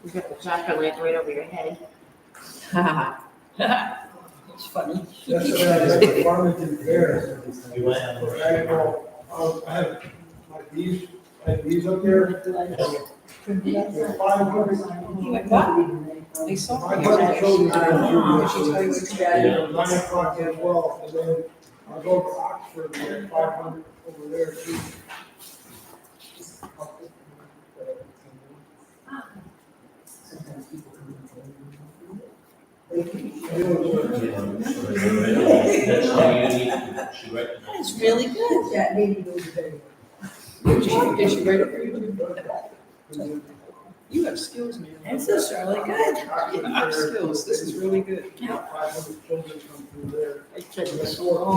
You got the jack-o'-lantern right over your head. It's funny. That's what I had at Farmington Fair. You went? I have my bees up there. There's 500. You went what? They saw My me. brother showed me. She told you what you got. 9 o'clock as well, and then I'll go to Oxford, and there's 500 over there too. That's all you need. She recognized. That's really good. That lady goes today. Did she write it for you? You have skills, man. This is really good. You have skills. This is really good. 500 children come through there. I said this long.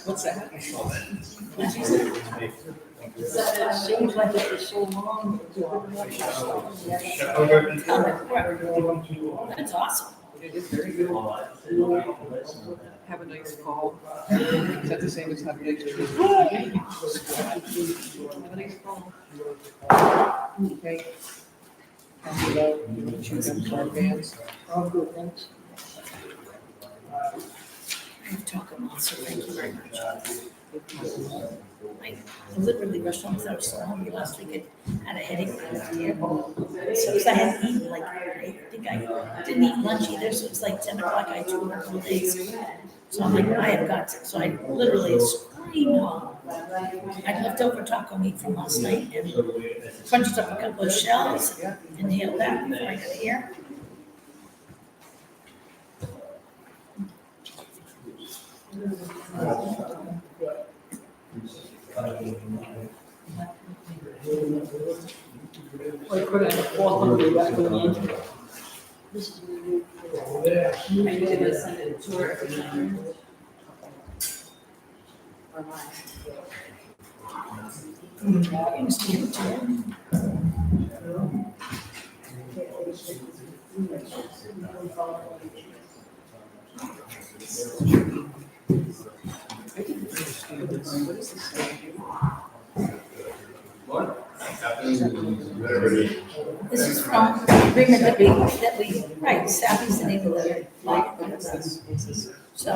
What's that? What'd you say? Seems like it was so long. That's awesome. It is very good. Have a nice fall. Is that the same as have a nice tree? Have a nice fall. Okay. Chew them for advance. All good, thanks. I've talked a lot, so thank you very much. I literally rushed home because I was so hungry last week. I had a headache. So because I hadn't eaten, like, I think I didn't eat lunch either, so it's like 10 o'clock, I had 2 whole days. So I'm like, I have got to, so I literally screamed home. I left over taco meat from last night and crunched up a couple of shells, inhaled that before I got here. Like, put it in a 400 back on. I did a Sunday tour every time. Or mine. I didn't understand this. What is this? This is from the agreement that we, right, Sally's the name of the flag. So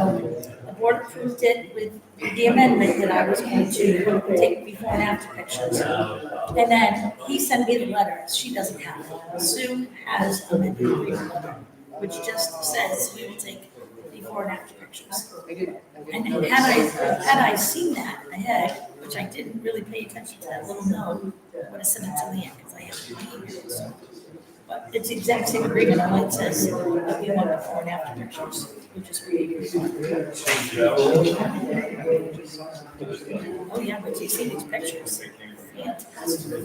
the board approved it with the amendment that I was going to take before and after pictures. And then he sent me the letter, she doesn't have it. Sue has amended the agreement letter, which just says we will take before and after pictures. I didn't. And had I seen that ahead, which I didn't really pay attention to that little note, I would have sent it to Leanne, because I have my email, so. But it's the exact same agreement, only it says that we want before and after pictures, which is really good. Oh, yeah, but you see these pictures. Fantastic.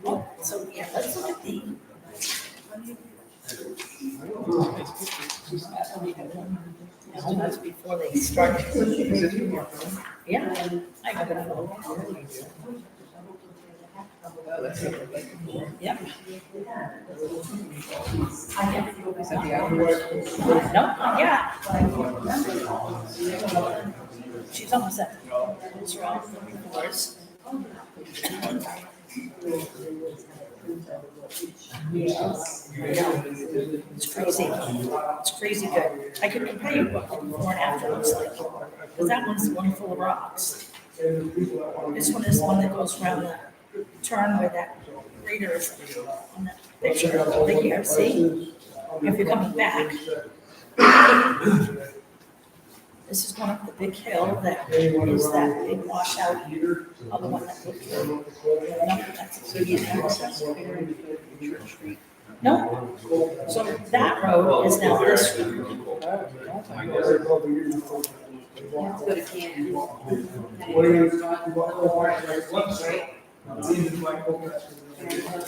Oh, so, yeah, let's look at the. No, that's before they started. Yeah, I got it. Oh, that's it. Yeah. Is that the hour? No, yeah. She's almost at. Those are all the reports. It's crazy. It's crazy good. I could compare you what before and after looks like. Because that one's the one full of rocks. This one is the one that goes around the turn where that grader is on that picture over here. See? If you're coming back. This is going up the big hill that is that big washout, other one that looked through. No, that's a big No, so that road is now this road. Go to Canton.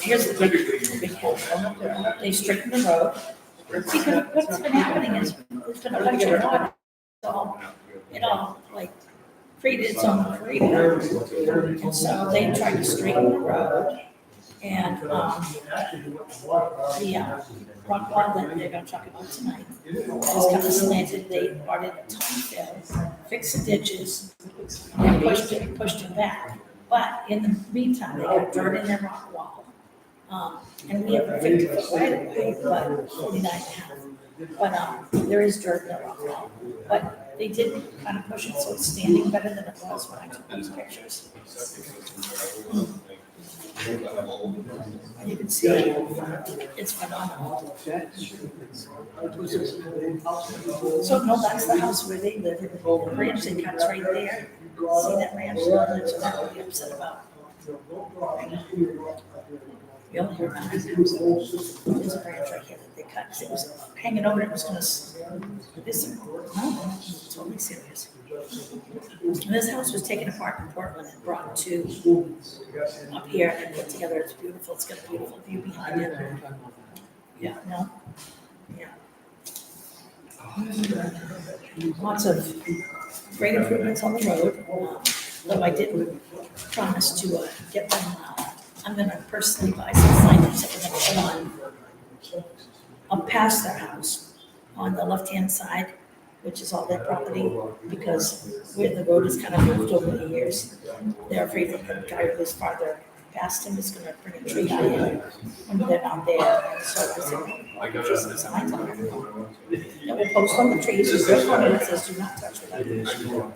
Here's the big hill. They straightened the road. See, 'cause what's been happening is there's been a bunch of water. So it all like created its own crater. And so they tried to straighten the road. And the rock wall that they're gonna talk about tonight is kind of slanted. They brought in a time fill fixed the ditches, and pushed it back. But in the meantime, they got dirt in their rock wall. And we have a 50-foot right of way, but 49.5. But, there is dirt in the rock wall. But they did kind of push it, so it's standing better than it was when I took these pictures. You can see it's phenomenal. So no, that's the house where they live. The ranch they cut's right there. See that ranch? That's what I'm really upset about. You only hear about it. There's a branch right here that they cut. It was hanging over. It was gonna. No, totally serious. And this house was taken apart in Portland and brought to up here and put together. It's beautiful. It's got a beautiful view behind it. Yeah, no, yeah. Lots of great improvements on the road. Though I did promise to get them. I'm gonna personally buy some signage that we're gonna put on up past their house on the left-hand side, which is all their property, because where the road is kind of moved over the years, they're afraid that the guy who lives farther past him is gonna bring a tree out in, and they're not there. So I said, well, I'll give you some signs on it. And we'll post on the trees, there's this one that says, do not touch without permission.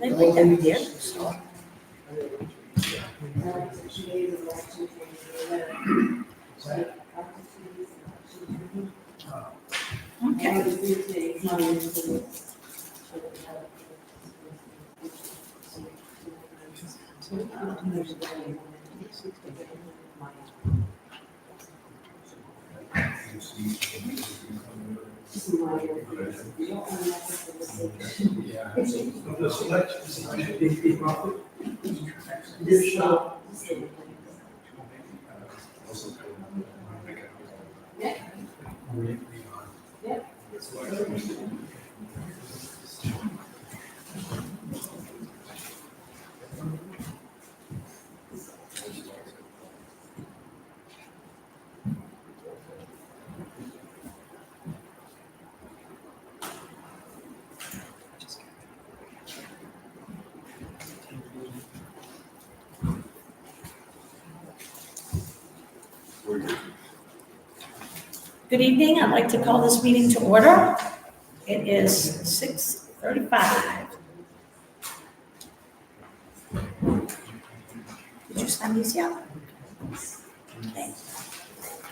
They like that idea, so. Okay. The selection. This shop. Good evening. I'd like to call this meeting to order. It is 6:35. Did you sign these yet? Okay.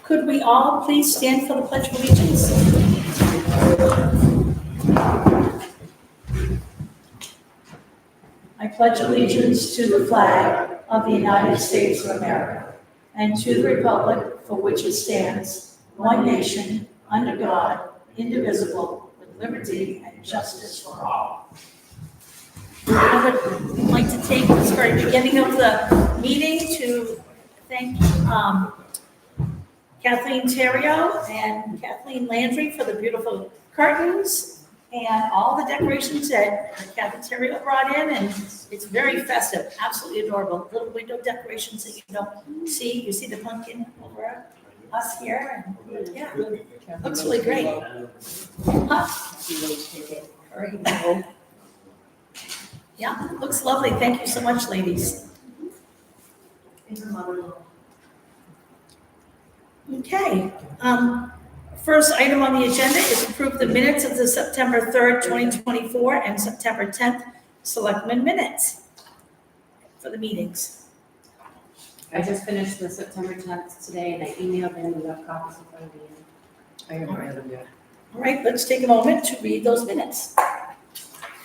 Could we all please stand for the Pledge of Allegiance? I pledge allegiance to the flag of the United States of America and to the republic for which it stands, one nation, under God, indivisible, with liberty and justice for all. I would like to take this very beginning of the meeting to thank Kathleen Terrio and Kathleen Landry for the beautiful curtains and all the decorations that Kathleen Terrio brought in, and it's very festive, absolutely adorable. Little window decorations that you don't see. You see the pumpkin over us here, and yeah, looks really great. Huh? Yeah, looks lovely. Thank you so much, ladies. Okay, first item on the agenda is approve the minutes of the September 3rd, 2024 and September 10th Selectmen minutes for the meetings. I just finished the September 10th today, and I emailed in, we have copies in front of you. I haven't read them yet. All right, let's take a moment to read those minutes.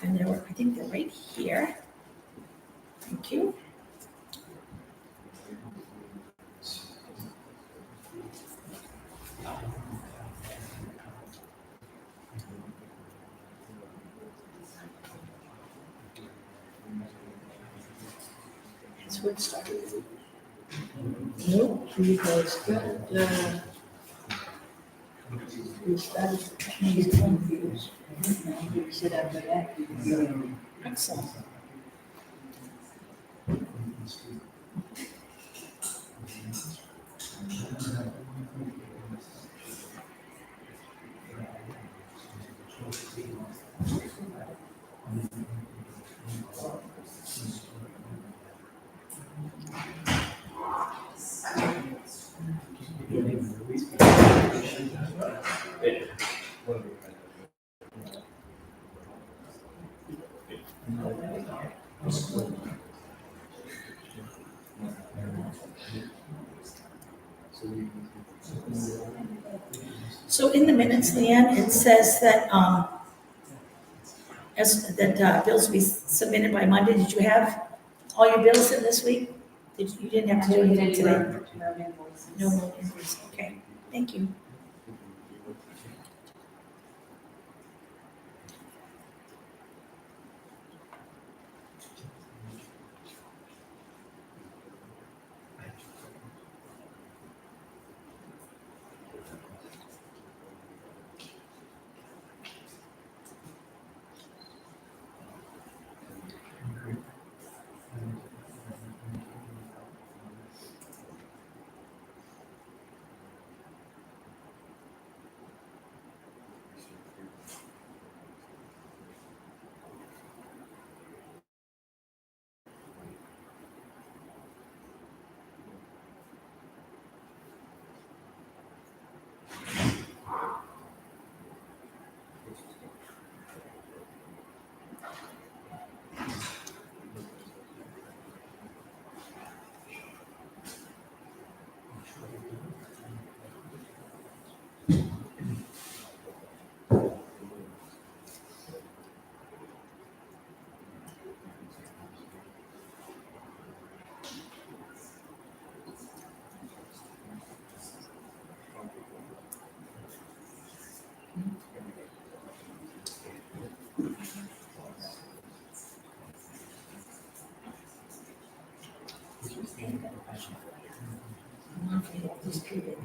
And I think they're right here. Thank you. That's what started. Nope, you guys got, we started, he's confused. You said after that. Excellent. So in the minutes, Leanne, it says that, bills be submitted by Monday. Did you have all your bills in this week? You didn't have to do anything today? No invoices. No more invoice, okay, thank you.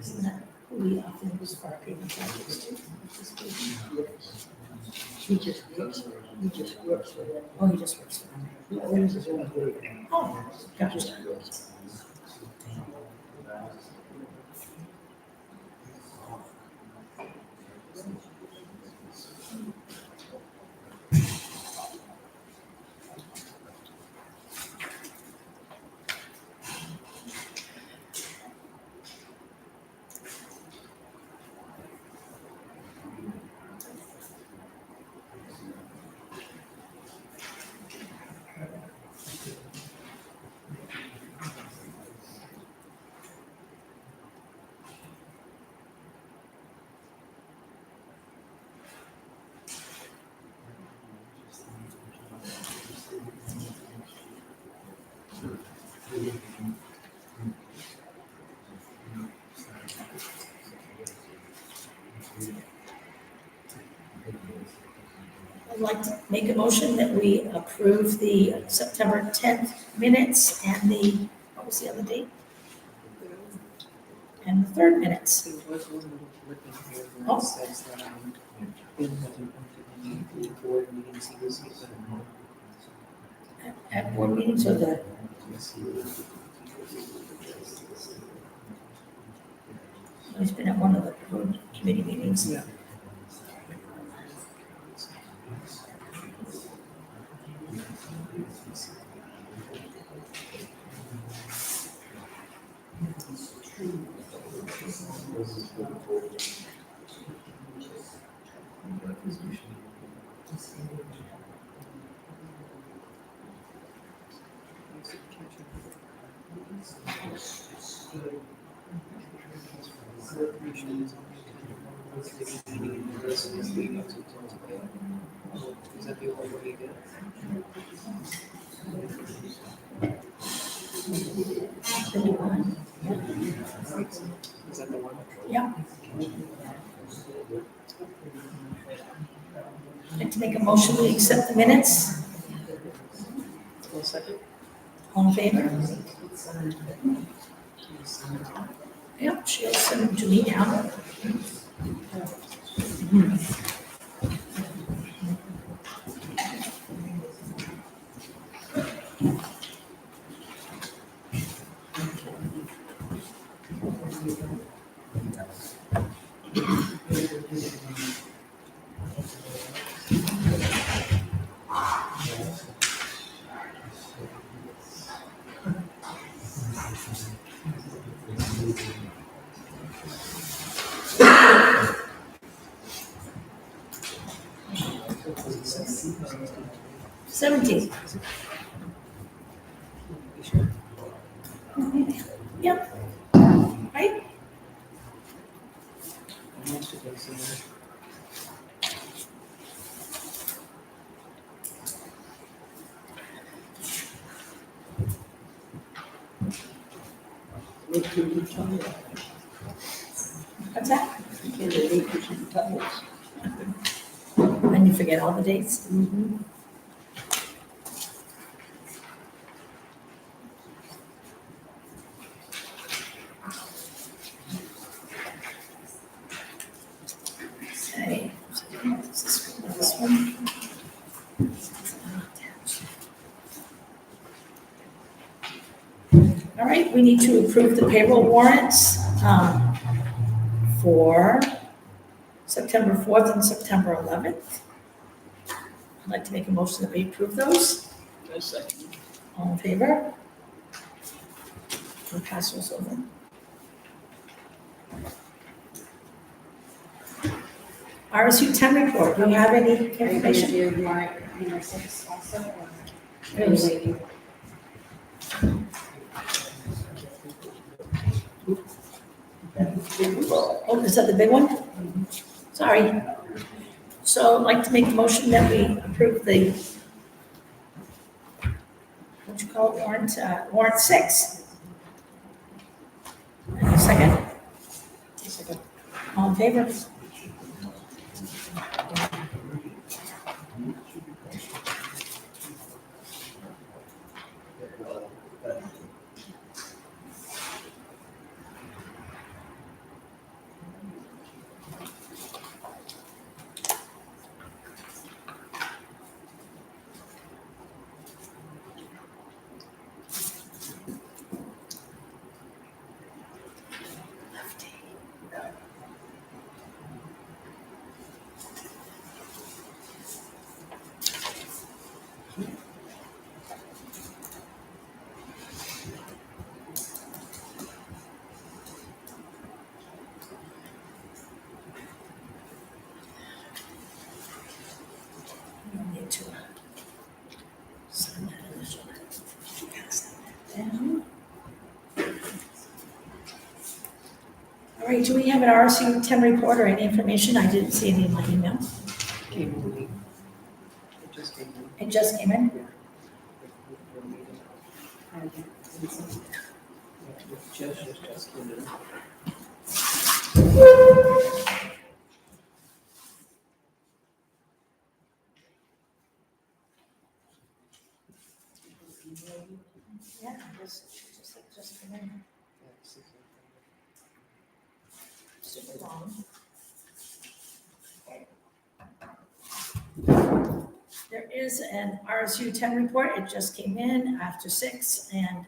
Isn't that who we often use for our payment charges too? He just works for it. Oh, he just works for them. He owns his own building. Oh, He gotcha. just works. I'd like to make a motion that we approve the September 10th minutes and what was the other date? And the third minutes. There was one little blip in here where Oh. it says that, Bill hasn't been to the board meetings, he was here. At board meetings or the, he's been at one of the board committee meetings. Yeah. Is that the only way you get? Is that the one? Yeah. I'd like to make a motion to accept the minutes. 1 second. All in favor? Yep, she'll send them to me now. 17th. You sure? Yep. Right? I'm not sure if I see that. Wait till you tell me. What's that? You can't wait till you tell us. And you forget all the dates? Mm-hmm. Okay. This one. All right, we need to approve the payroll warrants for September 4th and September 11th. I'd like to make a motion that we approve those. A second. All in favor? We'll pass those over. RSU 10 report, do you have any Are you going to information? do warrant number 6 also, or are you Yes. waiting? Oh, is that the big one? Sorry. So I'd like to make a motion that we approve the, what you call it, warrant 6. Second? Second. All in favor? We need to sign that initial. Pass that down. All right, do we have an RSU 10 report or any information? I didn't see any in my email. Came in late. It just came in. It just came in. Before meeting. Yeah, just came in. Yeah, just came in. Yeah, 6 Super long. There is an RSU 10 report. It just came in after 6, and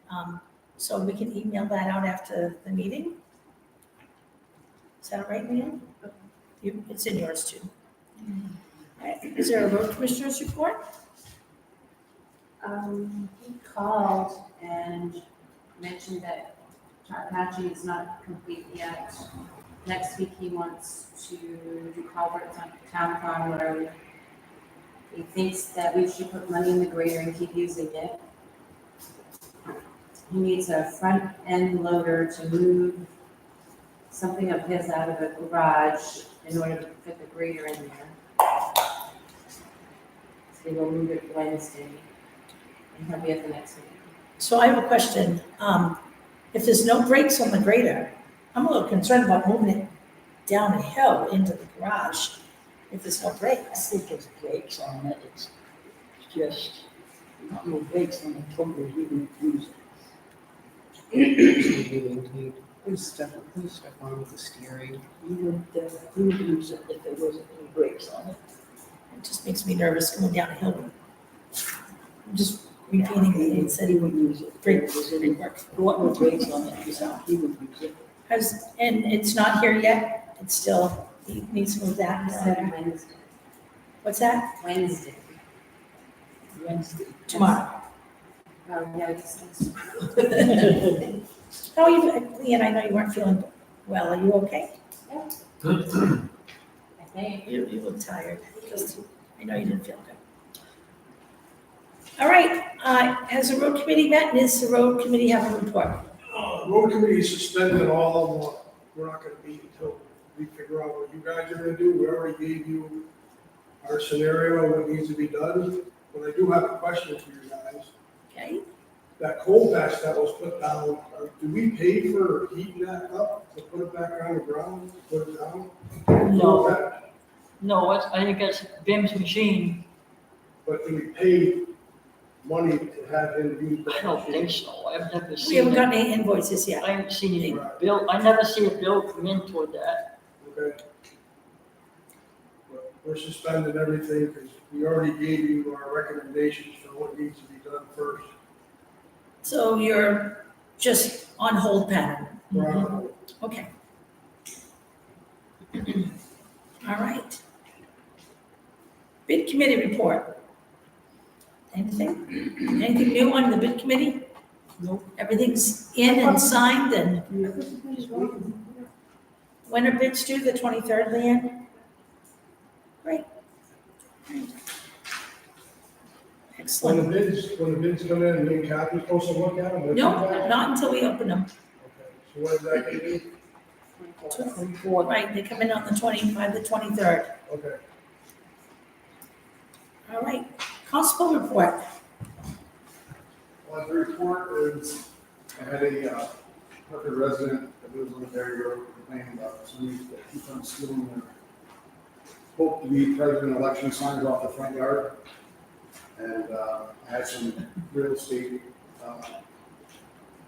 so we can email that out after the meeting. Is that all right, Leanne? It's in yours too. All right, is there a road commissioner's report? He called and mentioned that patching is not complete yet. Next week, he wants to do culverts on Town Farm Road. He thinks that we should put money in the grader and keep using it. He needs a front end loader to move something of his out of the garage in order to fit the grader in there. So we'll move it Wednesday, and he'll be at the next meeting. So I have a question. If there's no brakes on the grader, I'm a little concerned about moving it down a hill into the garage if there's no I brakes. think there's brakes on it, it's just, not no brakes on the totally, he wouldn't use it. Put stuff on with the steering. He would use it if there wasn't any brakes on it. It just makes me nervous going down a hill. I'm just repeating what he said He he would would use it. If brake, there was any, brake work. there wasn't no brakes on it, he would use it. And it's not here yet? It's still, he needs to move that. He said Wednesday. What's that? Wednesday. Wednesday. Tomorrow. Oh, yeah, it's, No, Leanne, I know you weren't feeling well. Are you okay? I think. You look tired. I know you didn't feel good. All right, has the road committee met, and does the road committee have a report? Road committee suspended all of them. We're not gonna meet until we figure out what you guys are gonna do. We already gave you our scenario, what needs to be done. But I do have a question for you guys. Okay, That coal patch that was put down, do we pay for heating that up to put it back on the ground, put it down? No, no, I think it's Bim's machine. But do we pay money to have him use that? I don't think machine? so. I've never we haven't seen it. gotten any invoices yet. I haven't seen any bill. I never see a bill come in toward that. Okay. But we're suspending everything because we already gave you our recommendations for what needs to be done first. So you're just on hold pattern? We're on- Okay. All right. Bid committee report. Anything new on the bid committee? Nope. Everything's in and signed, and when are bids due, the 23rd, Leanne? Great. When Excellent. the bids come in, me and Kathy's supposed to look at them? No, not until we open them. Okay, so what is that gonna be? 24. Right, they come in on the 23rd. Okay. All right, constable report. Well, the report is, I had a Hartford resident that lives on the Berry Road complaining about somebody that keeps on stealing their hope to be president election signs off the front yard. And I had some real estate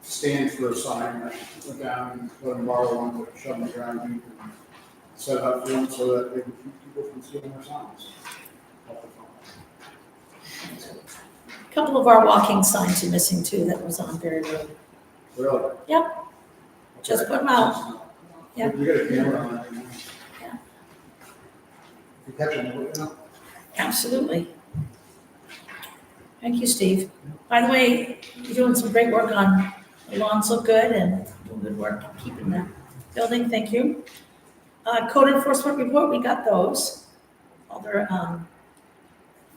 stand for a sign. I went down and let them borrow one, but shove them in the ground deep and set it up for them so that they can keep people from stealing their signs off the front. A couple of our walking signs are missing too, that was on Berry Road. Really? Yep. Just put 'em out. Yeah. We got a camera on it. Yeah. If you catch them, you know. Absolutely. Thank you, Steve. By the way, you're doing some great work on, the lawns look good and doing good work keeping the building, thank you. Code enforcement report, we got those. All their,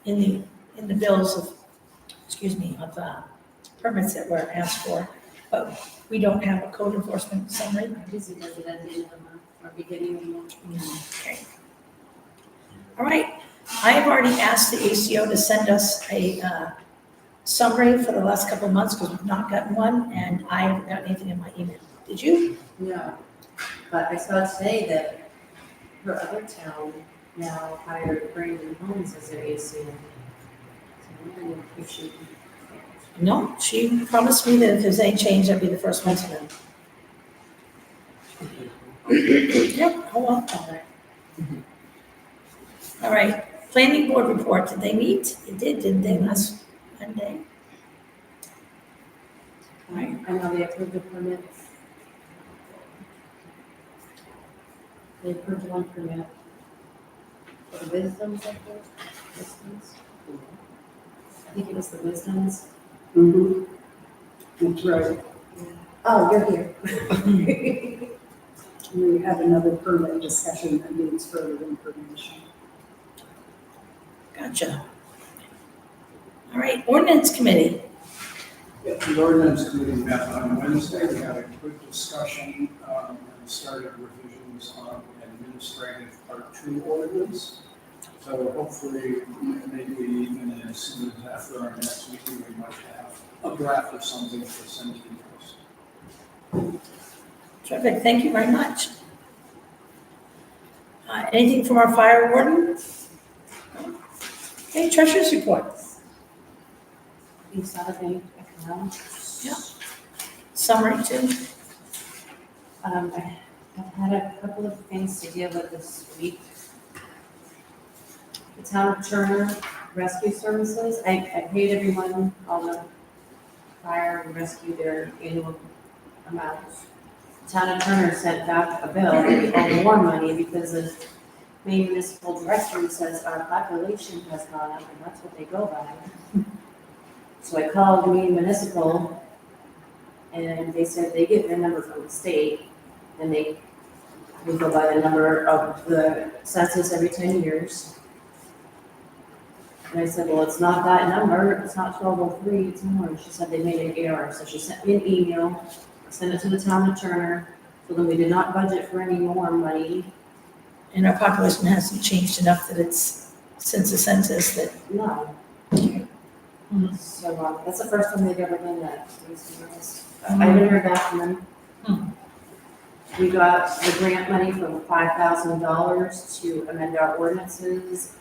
in the bills of, of permits that were asked for, but we don't have a code enforcement summary. Busy does it at the end of the month or beginning of the month. Okay. All right, I have already asked the ACO to send us a summary for the last couple of months because we've not gotten one, and I haven't got anything in my email. Did you? No, but I saw today that her other town now hired Brandon Holmes as their ACO. So I'm wondering if she. No, she promised me that if there's any change, I'd be the first one to know. Yep, oh well, all right. All right, planning board report, did they meet? They did, didn't they, last Monday? All right, I know they approved the permits. They approved one permit. For the Wisdoms, I think, Wisdoms. I think it was the Wisdoms. Mm-hmm. That's right. Oh, you're here. We have another permit discussion that needs further information. gotcha. All right, ordinance committee, Yeah, the ordinance committee met on Wednesday, we had a good discussion, and started revisions on administrative part 2 ordinance. So hopefully, maybe even as soon as after our next meeting, we might have a draft of something to send to you guys. terrific, thank you very much. Anything from our fire warden? Okay, treasurer's report, You saw the bank account. Yeah. summary too. I've had a couple of things to deal with this week. The town of Turner Rescue Services, I paid everyone, all the fire and rescue their annual amounts. The town of Turner sent back a bill, they owe more money because the Maine Municipal Directory says our population has gone up, and that's what they go by. So I called Maine Municipal, and they said they get their number from the state, and we go by the number of the census every 10 years. And I said, well, it's not that number, it's not 1203, it's more. And she said they made an error, so she sent me an email, sent it to the town of Turner, so then we did not budget for any more money. And our population hasn't changed enough that it's, since the census, that, No. So, that's the first time they've ever done that. I haven't heard back from them. We got the grant money for $5,000 to amend our ordinances.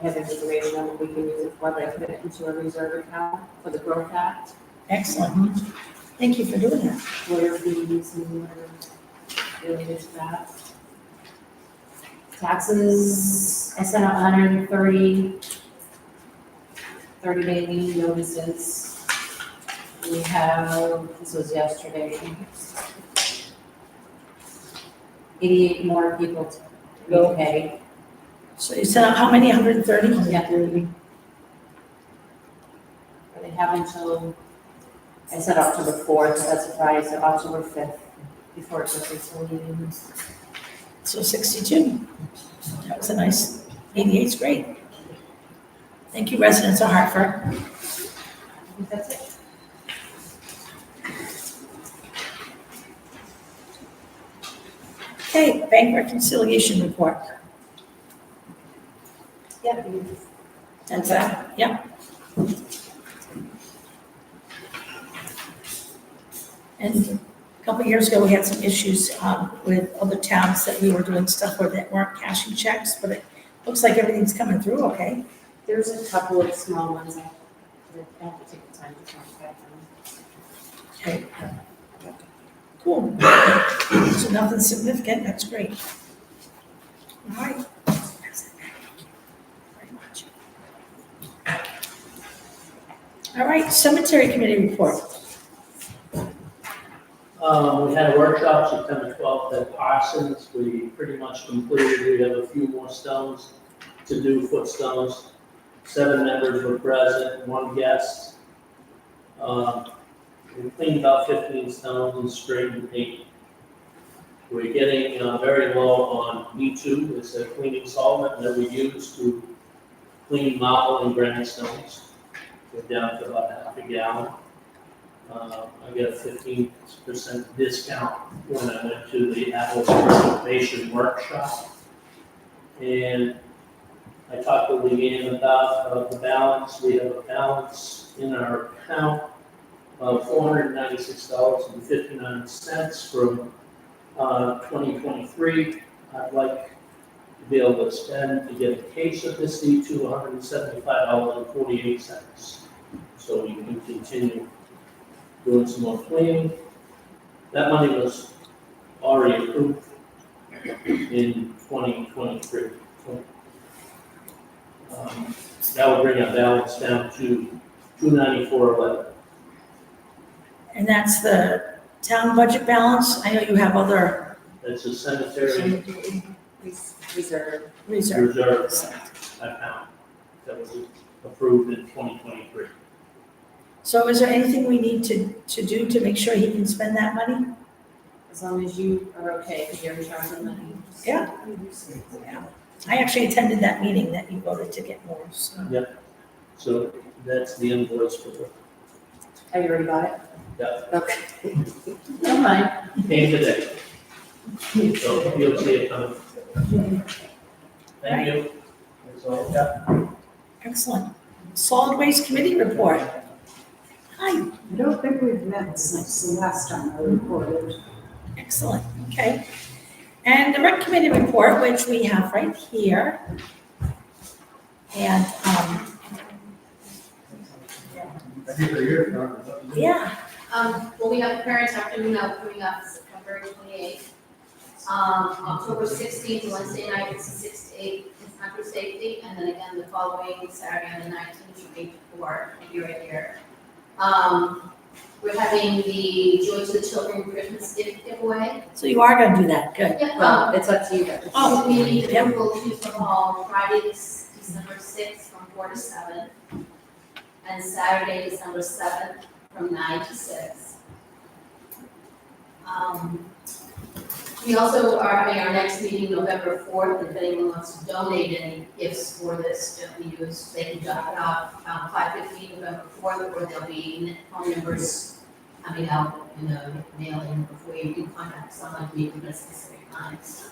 I have information on what we can use it for, but I put it into a reserve account for the Growth Act, excellent. Thank you for doing that. lawyer fees and whatever related to that. Taxes, I sent out 130 30-day lien notices. We have, this was yesterday, 88 more people to be paid. So you sent out how many, 130? Yeah. They have until, I said October 4th, that's a Friday, so October 5th, before it's officially. So 62. That was a nice, 88's great. Thank you, residents of Hartford. I think that's it. Okay, bank reconciliation report. Yeah. That's that, yep. And a couple of years ago, we had some issues with other towns that we were doing stuff with that weren't cashing checks, but it looks like everything's coming through okay. There's a couple of small ones I have to take the time to contact them. Okay. Cool. So nothing significant, that's great. All right. Very much. All right, cemetery committee report. We had a workshop September 12th at Parsons. We pretty much completed. We have a few more stones to do, footstones. 7 members were present, 1 guest. We cleaned about 15 stones and sprayed and paint. We're getting very low on B2. It's a cleaning solvent that we use to clean marble and granite stones. We're down to about half a gallon. I get a 15% discount when I went to the Atlas Preservation Workshop. And I talked to Leanne about the balance. We have a balance in our account of $496.59 from 2023. I'd like to be able to spend to get a case of this D2 $175.48. So we can continue doing some more cleaning. That money was already approved in 2023. That will bring our balance down to $294.11. And that's the town budget balance. I know you have other That's a cemetery Reserve. reserves. reserve account that was approved in 2023. So is there anything we need to do to make sure he can spend that money? As long as you are okay, because you're in charge of the money. Yeah. I actually attended that meeting that you voted to get more, so. So that's the invoice for the, Have you already got it? yeah, Okay. Don't mind. came today. So you'll see it coming. Thank you. That's all. Excellent. Solid Waste Committee report. Hi, I don't think we've met since the last time I reported. excellent, okay. And the rec committee report, which we have right here. And, yeah, Well, we have the parents afternoon out coming up September 28th. October 16th, Wednesday night, it's a 6 to 8, it's hunter safety, and then again the following Saturday on the 19th from 8 to 4, we'll be right here. We're having the Joy to the Children Christmas gift giveaway. so you are gonna do that, good. Yeah, Well, it's up to you guys. Oh, we need yep. approval to the hall Friday, December 6th from 4 to 7, and Saturday, December 7th from 9 to 6. We also are having our next meeting November 4th. If anyone wants to donate any gifts for this to be used, they can drop it off 5:15 November 4th, or there'll be phone numbers coming out in the mailing before you can contact someone to meet at specific times.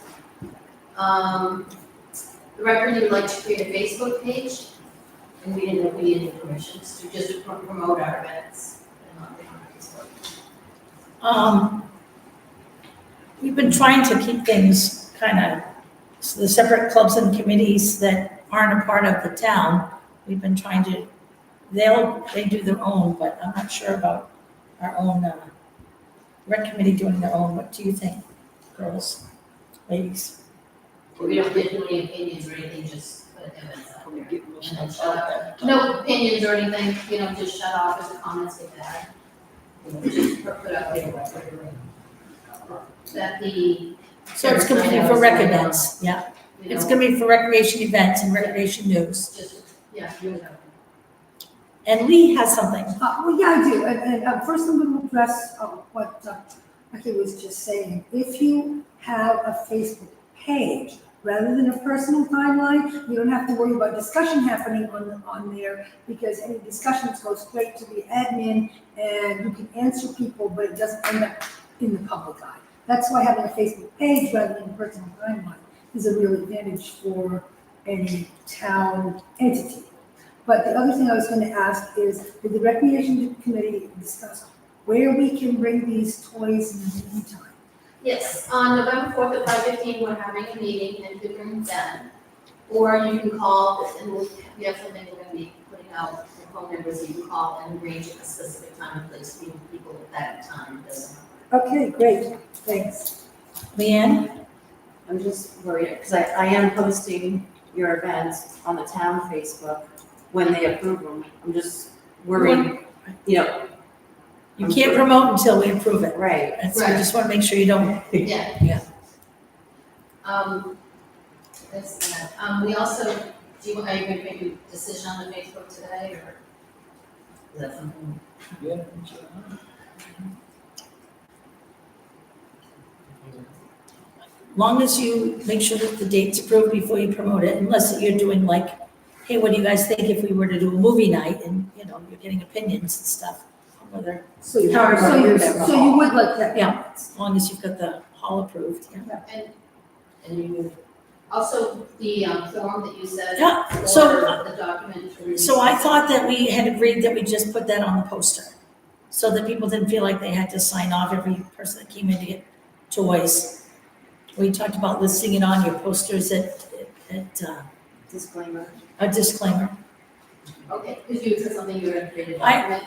The record would like to create a Facebook page, and we didn't know if we needed any permissions to just promote our events. On Facebook. We've been trying to keep things kind of, so the separate clubs and committees that aren't a part of the town, we've been trying to, they do their own, but I'm not sure about our own, rec committee doing their own. What do you think, girls, ladies? We don't get any opinions or anything, just put events out Probably there. get most And then of shut up. No opinions or anything, just shut off as the comments get bad. Just put up there. That the. So it's gonna be for rec events, yeah. It's gonna be for recreation events and recreation news. Just, yeah, And Lee has something. Well, yeah, I do, and first I'm going to address what Aki was just saying. If you have a Facebook page, rather than a personal timeline, you don't have to worry about discussion happening on there, because any discussions go straight to the admin, and you can answer people, but it doesn't end up in the public eye. That's why having a Facebook page rather than a personal timeline is a real advantage for any town entity. But the other thing I was going to ask is, did the Recreation Committee discuss where we can bring these toys in the meantime? Yes, on November 4th at 5:15, we're having a meeting and you can bring them. Or you can call, and we have something we're going to be putting out, the phone numbers, you can call and arrange a specific time and place to meet people at that time. Okay, great, thanks. Leanne? I'm just worried, because I am posting your events on the town Facebook when they approve them. I'm just worried, You can't promote until we approve it. right. And so I just want to make sure you don't. Yeah. Yeah. That's that. We also, are you going to make a decision on the Facebook today, or is that something? Yeah. Long as you make sure that the date's approved before you promote it, unless you're doing like, hey, what do you guys think if we were to do a movie night, and, you're getting opinions and stuff, on whether, So you, Sorry, so you, but- so you would like that? Yeah. as long as you've got the hall approved, yeah. And you, also the form that you said. Yeah, for so- the document. to release. So I thought that we had agreed that we just put that on the poster, so that people didn't feel like they had to sign off, every person that came in to get toys. We talked about listing it on your posters at Disclaimer. a disclaimer. Okay, because you said something you were going to create a document.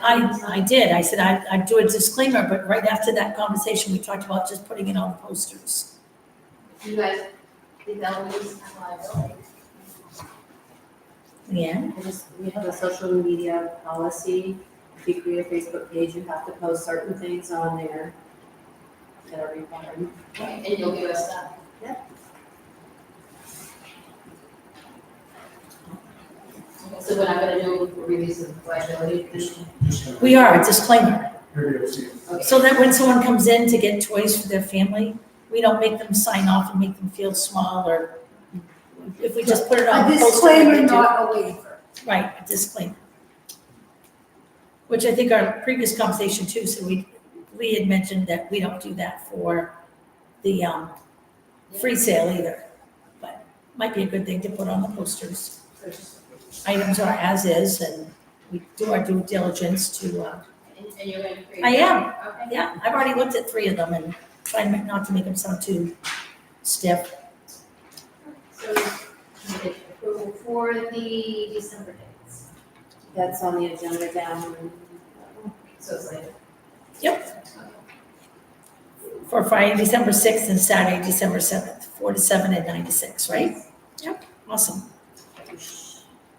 I did, I said I'd do a disclaimer, but right after that conversation, we talked about just putting it on the posters. You guys think that would be liability? Yeah, We have a social media policy. If you create a Facebook page, you have to post certain things on there that are required. Right, and you'll give us that. Okay, so we're not going to do a release of liability. we are, a disclaimer, Maybe I'll see it. Okay. so that when someone comes in to get toys for their family, we don't make them sign off and make them feel small, or if we just put it on A the poster. disclaimer, we do- not a waiver. Right, a disclaimer. Which I think our previous conversation too, so we had mentioned that we don't do that for the, free sale either. But might be a good thing to put on the posters. Items are as is, and we do our due diligence to, And you're going to create. I am. Okay. yeah, I've already looked at 3 of them and tried not to make them sound too stiff. So, you get approval for the December dates. That's on the agenda down. So it's like. Yep. For Friday, December 6th and Saturday, December 7th, 4 to 7 and 9 to 6, right? Yep, awesome. You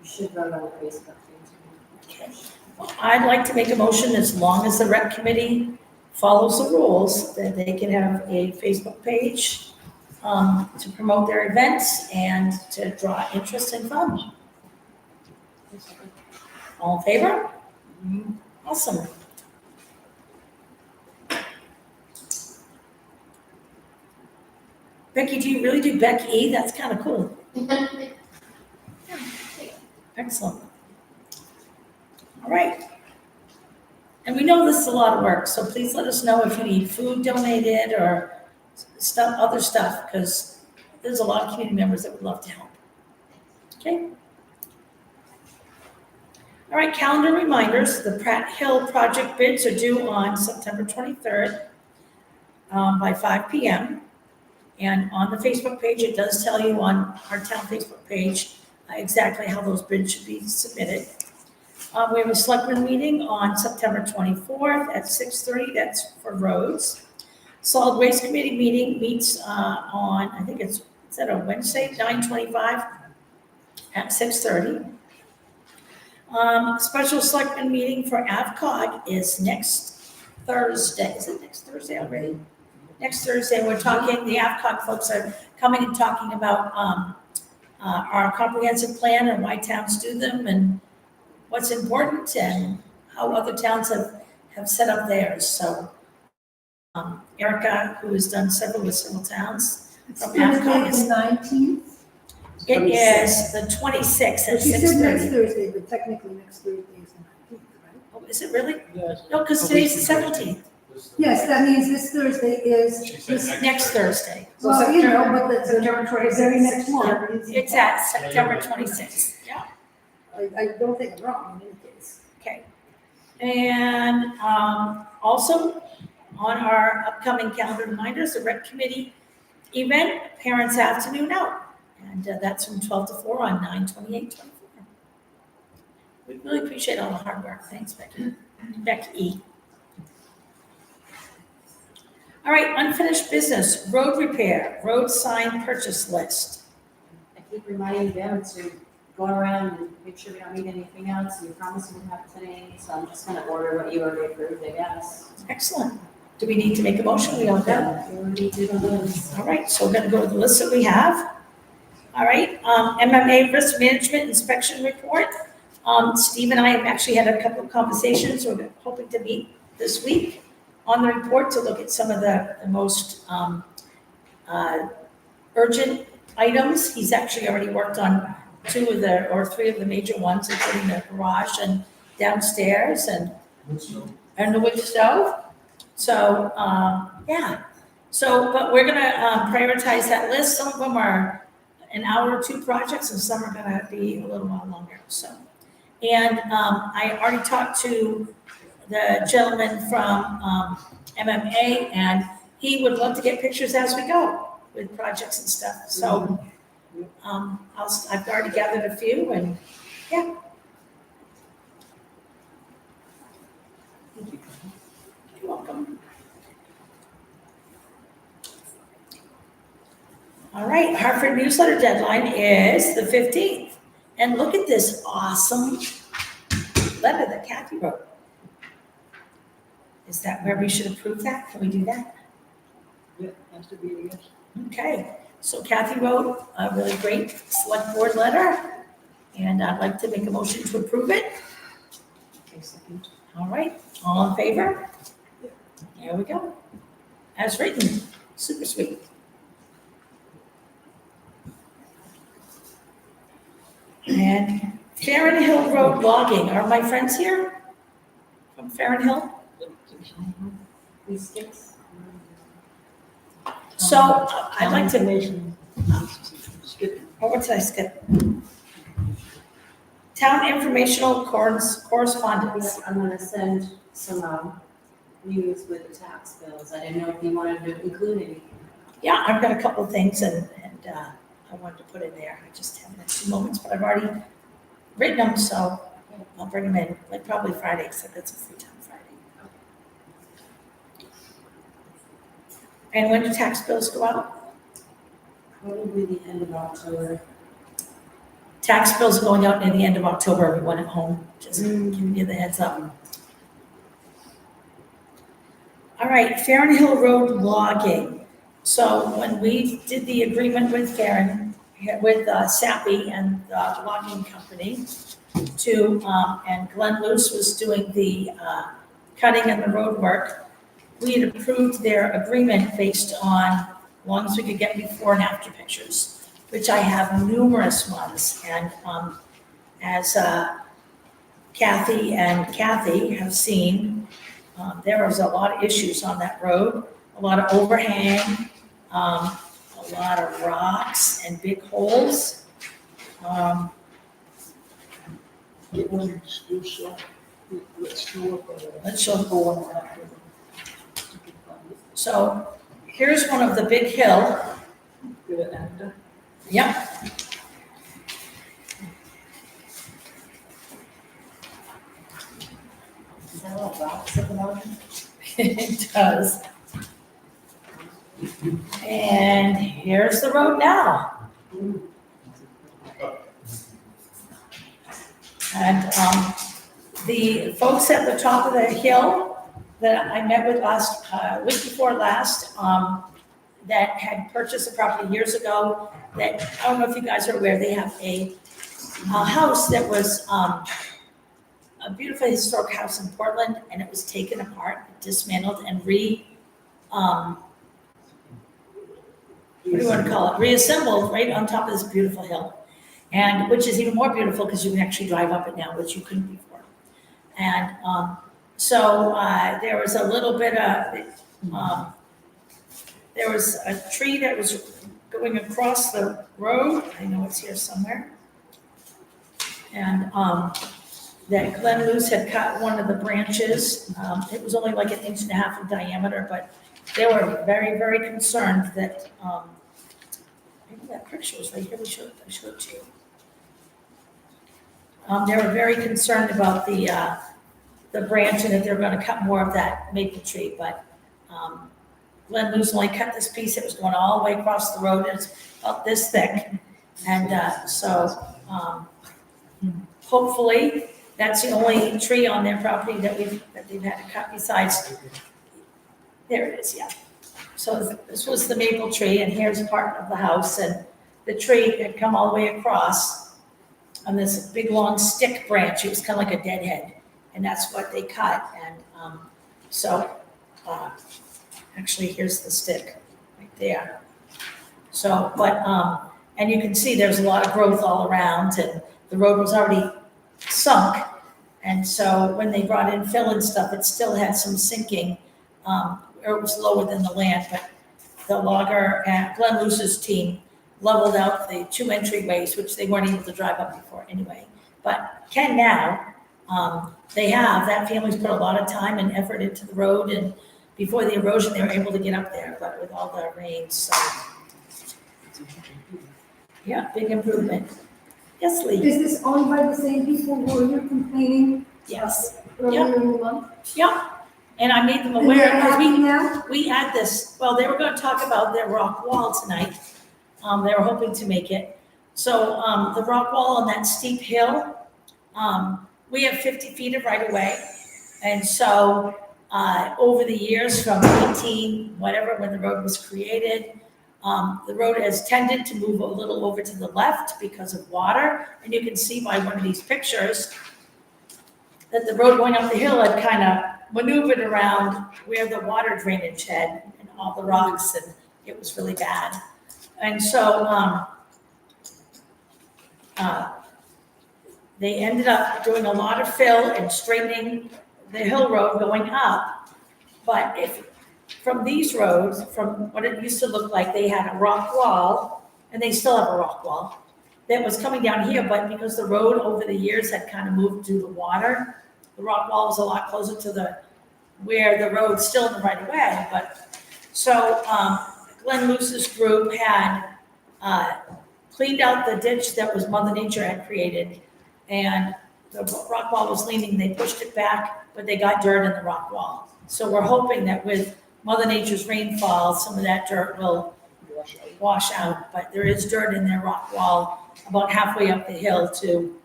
should run on the Facebook page. Okay. Well, I'd like to make a motion, as long as the rec committee follows the rules, that they can have a Facebook page to promote their events and to draw interest and fun. All in favor? Awesome. Becky, do you really do Becky? That's kind of cool. Excellent. All right. And we know this is a lot of work, so please let us know if you need food donated or other stuff, because there's a lot of community members that would love to help. Okay? All right, calendar reminders. The Pratt Hill project bids are due on September 23rd by 5 p.m. And on the Facebook page, it does tell you on our town Facebook page exactly how those bids should be submitted. We have a selectmen meeting on September 24th at 6:30, that's for roads. Solid Waste Committee meeting meets on, I think is that a Wednesday, 9/25 at 6:30. Special selectmen meeting for AvCog is next Thursday. Is it next Thursday already? Next Thursday, we're talking, the AvCog folks are coming and talking about our comprehensive plan and why towns do them and what's important and how other towns have set up theirs. So Erica, who has done several towns It's from Thursday AvCog, the 19th. it is the 26th at She said next 6:30. Thursday, but technically next Thursday is the 19th, right? Oh, is it really? Yes. No, because today's the 17th. Yes, that means this Thursday is, She said This next Thursday. well, you know, but the September very next 26th. one. It's at September 26th. Yeah. I don't think I'm wrong in any case. Okay. And also on our upcoming calendar reminders, the rec committee event, Parents Afternoon Out. And that's from 12 to 4 on 9/28/24. We really appreciate all the hard work. Thanks, Becky. Becky. All right, unfinished business, road repair, road sign purchase list. I keep reminding them to go around and make sure we don't need anything else, and you promised we would have today, so I'm just gonna order what you already approved, I guess. Excellent. Do we need to make a motion? We don't know. We already did on those. All right, so we're gonna go to the list that we have. All right, MMA risk management inspection report. Steve and I have actually had a couple of conversations. We're hoping to meet this week on the report to look at some of the most urgent items. He's actually already worked on 3 of the major ones, including the garage and downstairs and the wood stove. So, yeah. So, but we're gonna prioritize that list. Some of them are an hour or 2 projects and some are gonna be a little while longer, so. And I already talked to the gentleman from MMA and he would love to get pictures as we go with projects and stuff. So I've already gathered a few and yeah. You're welcome. All right, Hartford newsletter deadline is the 15th. And look at this awesome letter that Kathy wrote. Is that where we should approve that? Can we do that? Yeah, has to be, yes. Okay, so Kathy wrote a really great select board letter, and I'd like to make a motion to approve it. Okay, second. All right, all in favor? There we go. As written, super sweet. And Farren Hill Road logging, are my friends here from Farren Hill? These sticks. So I'd like to, Information. Skip. oh, what did I skip? Town informational correspondence. I'm gonna send some news with the tax bills. I didn't know if you wanted to include any. Yeah, I've got a couple of things and I wanted to put in there. I just haven't had 2 moments, but I've already written them, so I'll bring them in, like probably Friday, except it's a free time Friday. And when do tax bills go out? Probably the end of October. Tax bills are going out near the end of October, everyone at home, just giving you the heads up. All right, Farren Hill Road logging. So when we did the agreement with Farren, with Sappy and the logging company and Glenn Luce was doing the cutting and the road work, we had approved their agreement based on as long as we could get before and after pictures, which I have numerous ones. And as Kathy have seen, there was a lot of issues on that road, a lot of overhang, a lot of rocks and big holes. Get one, do so. Let's do it. Let's show. Go on after. So here's one of the big hill. Good actor. Yep. Is that all rocks at the bottom? It does. And here's the road now. And the folks at the top of the hill that I met with week before last, that had purchased a property years ago, that, I don't know if you guys are aware, they have a house that was a beautiful historic house in Portland, and it was taken apart, dismantled, and what do you want to call it? Reassembled right on top of this beautiful hill. And which is even more beautiful because you can actually drive up it now, which you couldn't before. And so there was a little bit of, there was a tree that was going across the road. I know it's here somewhere. And that Glenn Luce had cut one of the branches. It was only like 1.5 inches in diameter, but they were very, very concerned that, maybe that picture was right here, I showed it to you. They were very concerned about the branch and that they were gonna cut more of that maple tree, but Glenn Luce only cut this piece that was going all the way across the road, and it's about this thick. And so hopefully, that's the only tree on their property that they've had to cut besides, there it is, yeah. So this was the maple tree, and here's part of the house, and the tree had come all the way across on this big long stick branch. It was kind of like a deadhead, and that's what they cut. And actually, here's the stick right there. So, but, and you can see there's a lot of growth all around, and the road was already sunk. And so when they brought in fill and stuff, it still had some sinking, or it was lower than the land, but the logger and Glenn Luce's team leveled out the 2 entryways, which they weren't able to drive up before anyway, but can now. That family's put a lot of time and effort into the road, and before the erosion, they were able to get up there, but with all the rains, so. Yeah, big improvement. Yes, Lee? Is this owned by the same people who were complaining Yes. earlier in the month? Yeah, and I made them And aware, they're because happy now? we had this, well, they were gonna talk about their rock wall tonight. They were hoping to make it. So, the rock wall on that steep hill, we have 50 feet of right of way. And so, over the years from 18, whatever, when the road was created, the road has tended to move a little over to the left because of water. And you can see by one of these pictures that the road going up the hill had kind of maneuvered around where the water drainage had and all the rocks, and it was really bad. And so they ended up doing a lot of fill and straightening the hill road going up. But if from these roads, from what it used to look like, they had a rock wall, and they still have a rock wall that was coming down here, but because the road over the years had kind of moved to the water, the rock wall was a lot closer to where the road's still in the right of way. But so Glenn Luce's group had cleaned out the ditch that was Mother Nature had created, and the rock wall was leaning. They pushed it back, but they got dirt in the rock wall. So we're hoping that with Mother Nature's rainfall, some of that dirt will wash out, but there is dirt in their rock wall about halfway up the hill to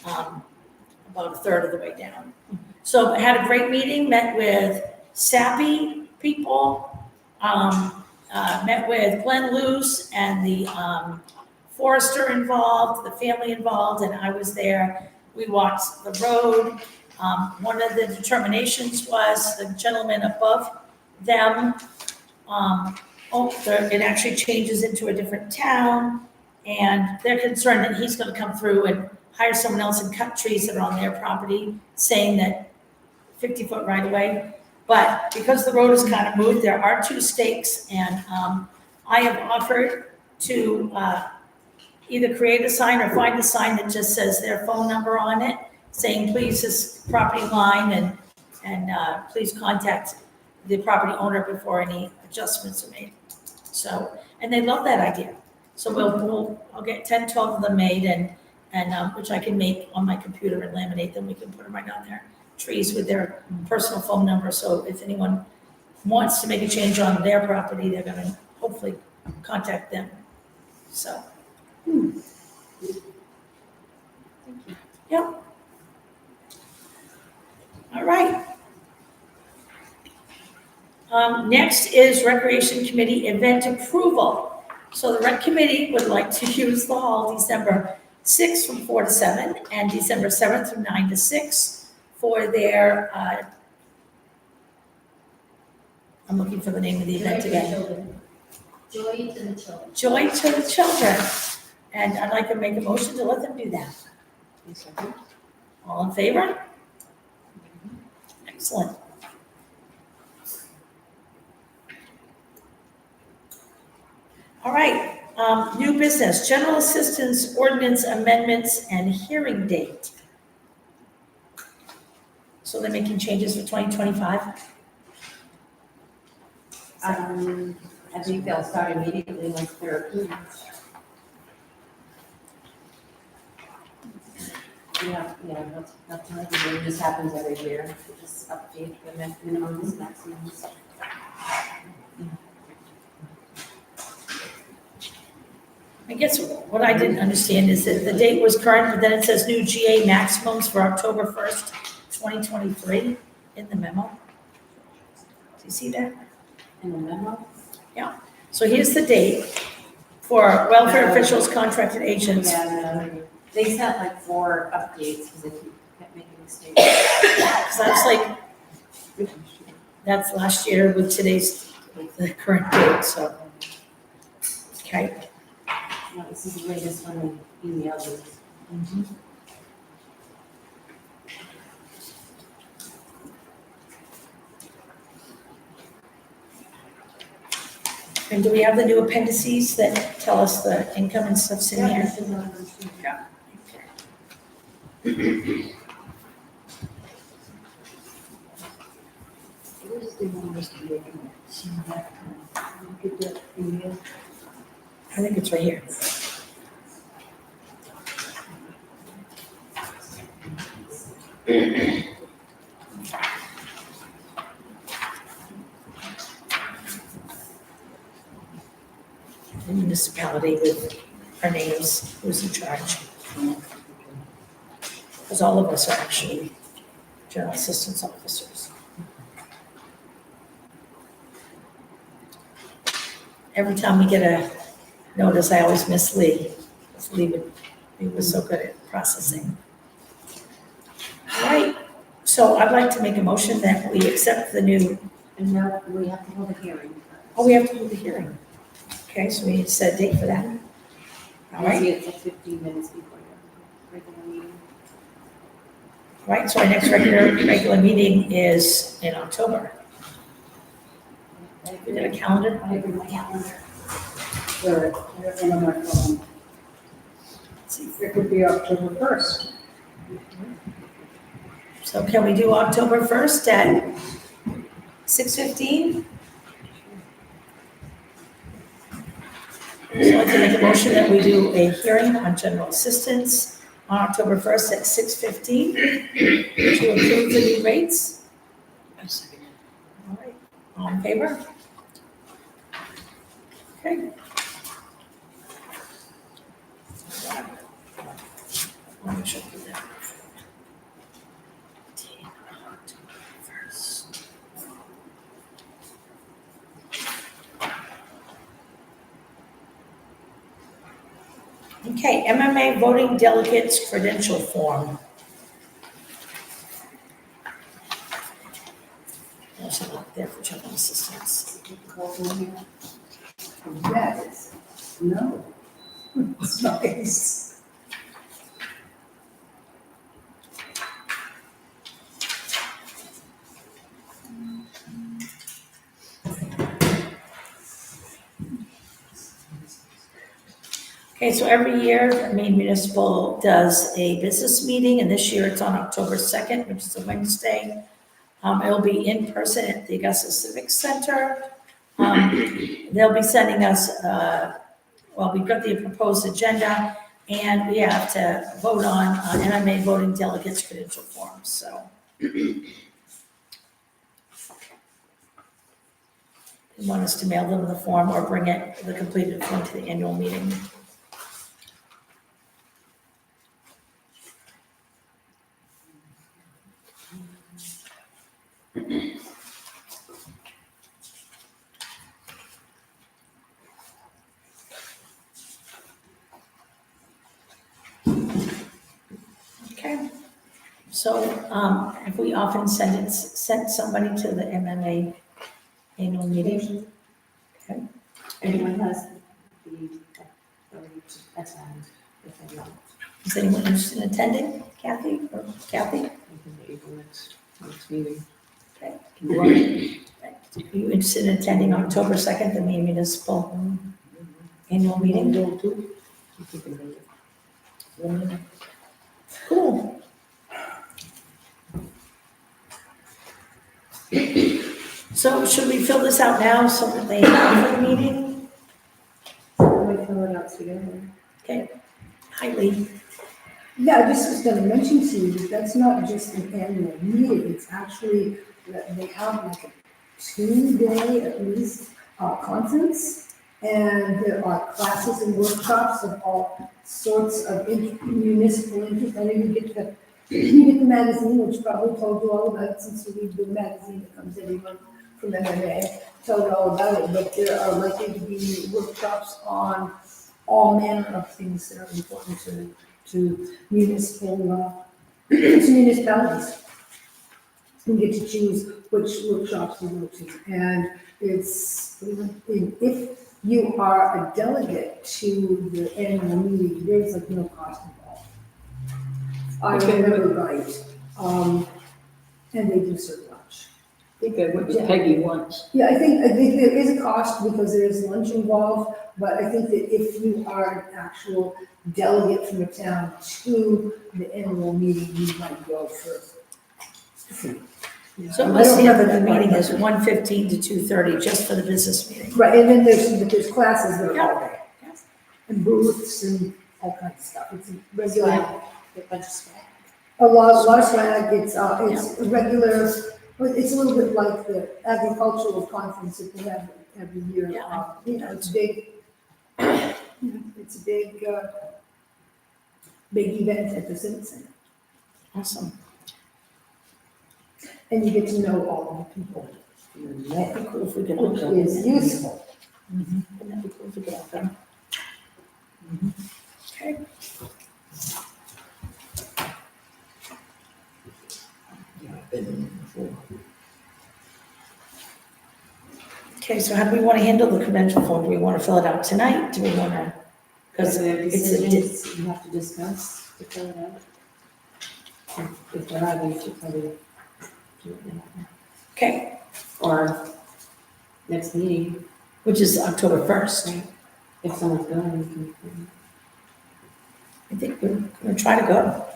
about a third of the way down. So I had a great meeting, met with SAPI people, met with Glenn Luce and the forester involved, the family involved, and I was there. We walked the road. One of the determinations was the gentleman above them it actually changes into a different town, and they're concerned that he's gonna come through and hire someone else and cut trees that are on their property, saying that 50-foot right away. But because the road is kind of moved, there are 2 stakes, and I have offered to either create a sign or find a sign that just says their phone number on it, saying, please, this property line, and please contact the property owner before any adjustments are made. So, and they love that idea. So I'll get 10, 12 of them made, and which I can make on my computer and laminate them. We can put them right on their trees with their personal phone number. So if anyone wants to make a change on their property, they're gonna hopefully contact them. So. Yep. All right. Next is Recreation Committee event approval. So the Rec Committee would like to use the hall December 6th from 4 to 7 and December 7th from 9 to 6 for their, I'm looking for the name of the event again. Joy to the children. Joy to the Children. And I'd like to make a motion to let them do that. All in favor? Excellent. All right, new business, general assistance ordinance amendments and hearing date. So they're making changes for 2025? I think they'll start immediately once they're approved. Yeah, that's another thing, this happens every year, we just update the minimums, maximums. I guess what I didn't understand is that the date was current, but then it says new GA maximums for October 1st, 2023 in the memo. Do you see that? In the memo? So here's the date for welfare officials, contracted agents. Yeah, no, they sent like 4 updates because they kept making mistakes. So I was like, that's last year with today's, with the current date, so. Okay. No, this is the latest one in the others. And do we have the new appendices that tell us the income and stuff's in here? Yeah. Where's the one Mr. Baker? See that? Look at that email. I think it's right here. The municipality with our names, who's in charge. Because all of us are actually general assistance officers. Every time we get a notice, I always miss Lee. Because Lee was so good at processing. All right, so I'd like to make a motion that we accept the new, And now we have to hold a hearing. oh, we have to hold the hearing. Okay, so we need to set a date for that. All right, Usually it's like 15 minutes before your regular meeting. all right, so our next regular meeting is in October. We got a calendar? I have my calendar. Sure, I have one on my phone. Let's see. It could be October 1st. So can we do October 1st at 6:15? So I'd like to make a motion that we do a hearing on general assistance on October 1st at 6:15 to approve the new rates. All right, all in favor? Okay. Let me show you that. Okay, MMA voting delegates credential form. There's a lot there for general assistance. Yes. No. It's nice. Okay, so every year, the Maine Municipal does a business meeting, and this year it's on October 2nd, which is a Wednesday. It'll be in person at the Augusta Civic Center. They'll be sending us, well, we've got the proposed agenda, and we have to vote on MMA voting delegates credential forms, so. They want us to mail them the form or bring it, the completed form, to the annual meeting. Okay, so, have we often sent somebody to the MMA annual meeting? Okay. Anyone has the ability to attend if they want. Is anyone interested in attending? Kathy or Kathy? Next meeting. Okay. Are you interested in attending October 2nd, the Maine Municipal annual meeting? Cool. So should we fill this out now so that they have for the meeting? We fill it out together. Okay. Hi, Lee. Yeah, I just was gonna mention to you that that's not just an annual meeting, it's actually, that they have like a 2-day at least, conference. And there are classes and workshops of all sorts of municipal interest. I know you get the magazine, which probably told you all about it since you read the magazine that comes every month from MMA, told you all about it, but there are likely to be workshops on all manner of things that are important to municipal, to municipalities. You get to choose which workshops you go to, and it's, if you are a delegate to the annual meeting, there's like no cost involved. I remember right, and they do serve lunch. I think I went with Peggy once. Yeah, I think there is a cost because there is lunch involved, but I think that if you are an actual delegate from a town to the annual meeting, you might go for free. So listing of the meeting is 1:15 to 2:30, just for the business meeting. Right, and then there's classes that are all day. And booths and all kinds of stuff. It's a regular, A bunch of swag. a lot of swag, it's a regular, it's a little bit like the agricultural conference that they have every year. Yeah. It's big, it's a big, big event at the Civic Center. Awesome. And you get to know all the people, That'd be cool if we could all which go. is useful. Wouldn't that be cool if we could all go? Okay. Okay, so how do we want to handle the credential form? Do we want to fill it out tonight? Do we want to? Because There are it's a, decisions you have to discuss to fill it out. If there are, we should probably do it now. okay, Or next meeting, which is October 1st. if someone's going, we can. I think we're going to try to go.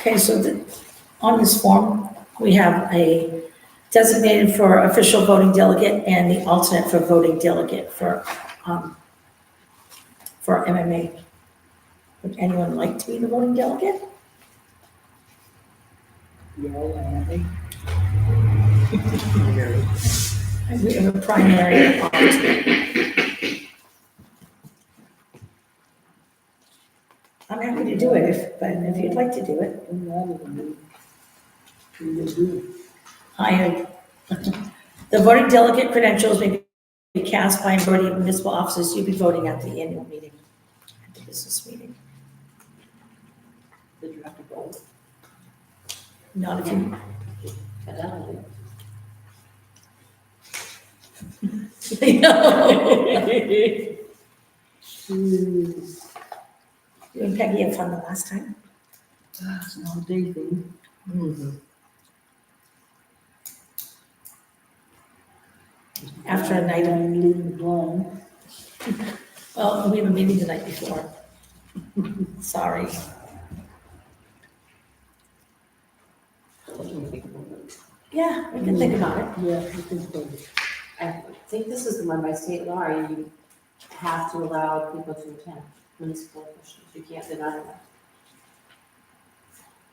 Okay, so on this form, we have a designated for official voting delegate and the alternate for voting delegate for MMA. Would anyone like to be the voting delegate? And we have a primary alternate. I'm happy to do it, but if you'd like to do it. And rather than me. You do. The voting delegate credentials may be cast by voting municipal officers. You'll be voting at the annual meeting, at the business meeting. Did you have to go? Not if you, I know. Jeez. You and Peggy had fun the last time? It's an all-day thing. After a night of, I'm leaving the blind. well, we have a meeting the night before. Sorry. Yeah, we can think about it. Yeah, I think so. I think this is the one by state law, you have to allow people to attend, municipal officials, you can't deny that.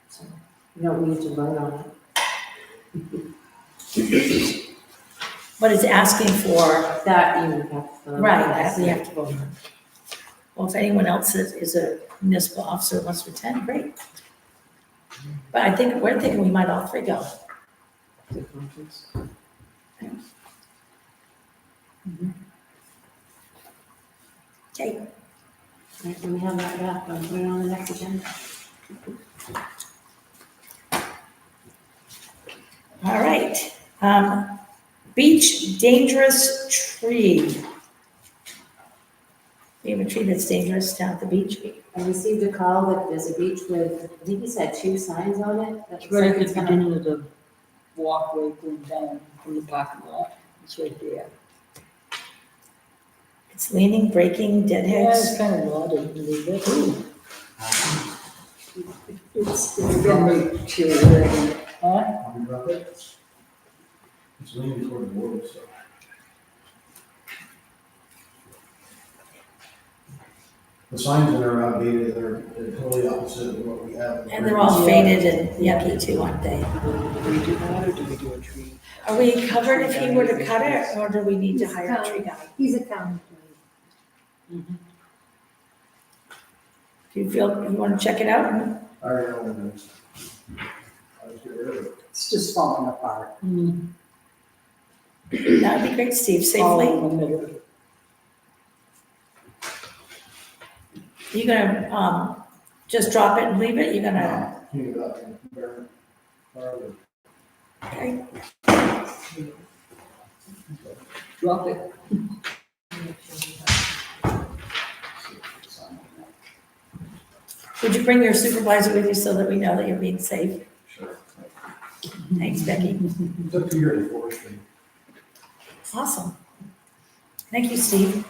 So, you don't need to vote on it. But it's asking for, That you have to. right, that we have to vote on. Well, if anyone else is a municipal officer who wants to attend, great. But I think, we're thinking we might all three go. The conference. Okay, Right, when we have that back, I'll put it on the next agenda. all right. Beach dangerous tree. We have a tree that's dangerous down at the beach. I received a call that there's a beach with, I think he said 2 signs on it. That It's right looks at like it's the gonna- beginning of the walkway going down from the parking lot. It's right there. It's leaning, breaking, Yeah, deadheads. it's kind of rotted a little bit. It's gonna make chill there. Huh? I'll be right there. It's leaning toward the water, so. The signs that are outdated, they're totally opposite of what we have. And they're all faded and yucky too, aren't they? Do we do that or do we do a tree? Are we covered if he were to cut it, or do we need to hire a tree guy? He's a town employee. Do you feel, you want to check it out? I already know what it is. I just get rid of it. It's just falling apart. That'd be great, Steve, safely. All in the middle. You gonna, just drop it and leave it? You're gonna, Clean it up and burn it. okay, Drop it. would you bring your supervisor with you so that we know that you're being safe? Sure. Thanks, Becky. It's up to your forestry. Awesome. Thank you, Steve.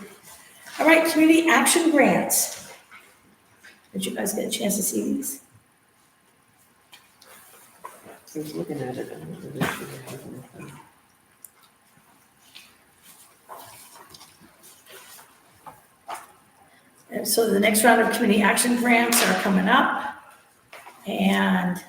All right, community action grants. Did you guys get a chance to see these? I was looking at it. I don't know if it has anything. And so the next round of community action grants are coming up. And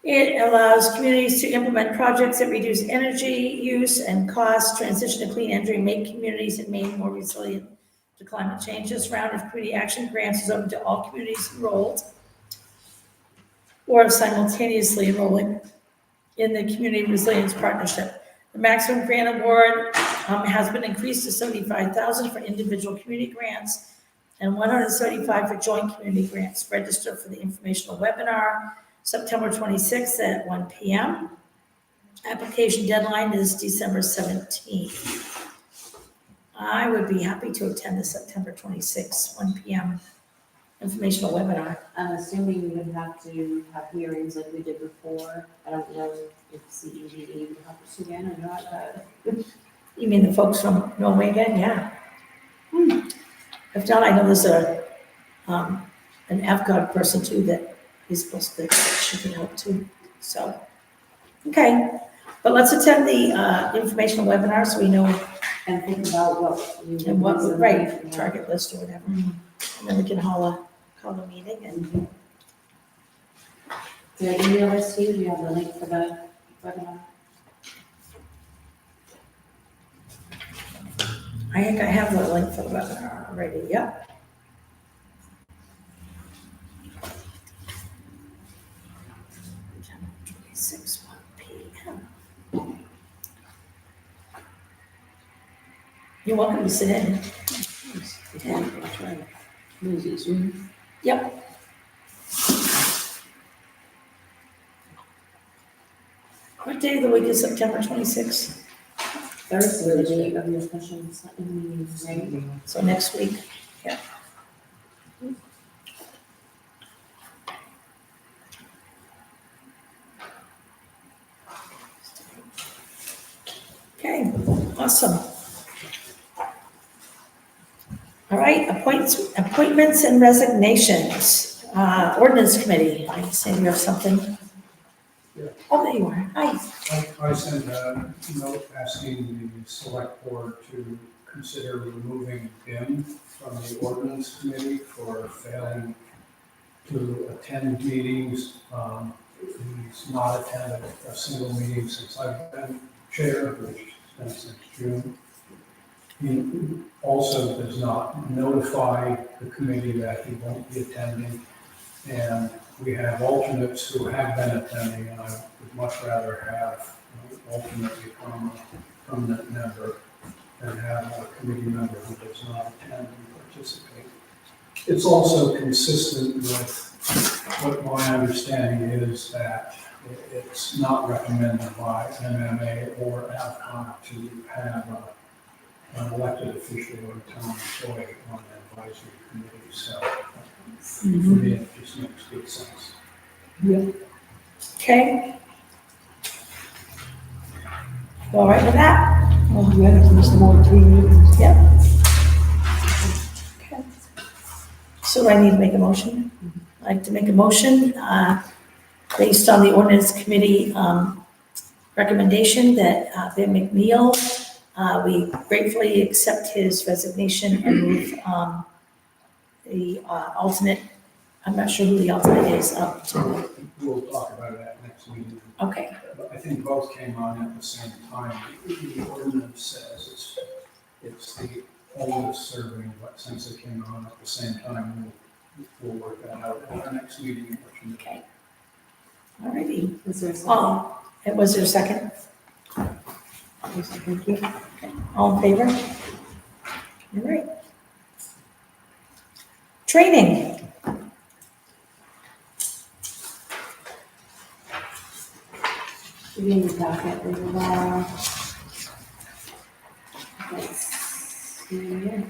it allows communities to implement projects that reduce energy use and cost, transition to clean energy, make communities in Maine more resilient to climate change. This round of community action grants is open to all communities enrolled or simultaneously enrolling in the Community Resilience Partnership. The maximum grant award has been increased to $75,000 for individual community grants and $175,000 for joint community grants. Register for the informational webinar September 26th at 1 p.m. Application deadline is December 17th. I would be happy to attend the September 26th, 1 p.m. informational webinar. I'm assuming we would have to have hearings like we did before. I don't know if CEDE would help us again or not, but You mean the folks from Norway again? Yeah. If not, I know there's an AVCOG person too that is supposed to, she can help too. So, okay. But let's attend the informational webinar so we know and think about what you. and what would, right, target list or whatever. And then we can call a meeting and Did I email this to you? Do you have the link for the webinar? I think I have the link for the webinar already, yep. September 26, 1 p.m. You're welcome to sit in. Yeah, I'll try it. Use it Zoom. Yep. What day of the week is September 26th? Thursday, the day of your special meeting, right? So next week, yeah. Okay, awesome. All right, appointments and resignations. Ordinance Committee, I say you have something. Yeah. Oh, there you are. Hi. I sent a note asking the select board to consider removing BIM from the ordinance committee for failing to attend meetings. He's not attended a single meeting since I've been chair, which has been since June. He also does not notify the committee that he won't be attending. And we have alternates who have been attending, and I would much rather have an alternate become a permanent member than have a committee member who does not attend and participate. It's also consistent with what my understanding is, that it's not recommended by MMA or AvCon to have an elected official or a town employee on the advisory committee, so for me, it just makes good sense. Okay. You all right with that? Well, you have to miss more than 3 meetings. Yep. Okay. So do I need to make a motion? I'd like to make a motion, based on the ordinance committee, recommendation that, Ben McNeil, we gratefully accept his resignation and move, the, alternate, I'm not sure who the alternate is, up to, We'll talk about that next meeting. okay. But I think both came on at the same time. The ordinance says it's the oldest serving, but since it came on at the same time, we'll work that out at our next meeting. Okay. All righty. Is there a second? Oh, and was there a second? Thank you. Okay. All in favor? All right. Training. Give me the packet, there's a lot. Let's see here.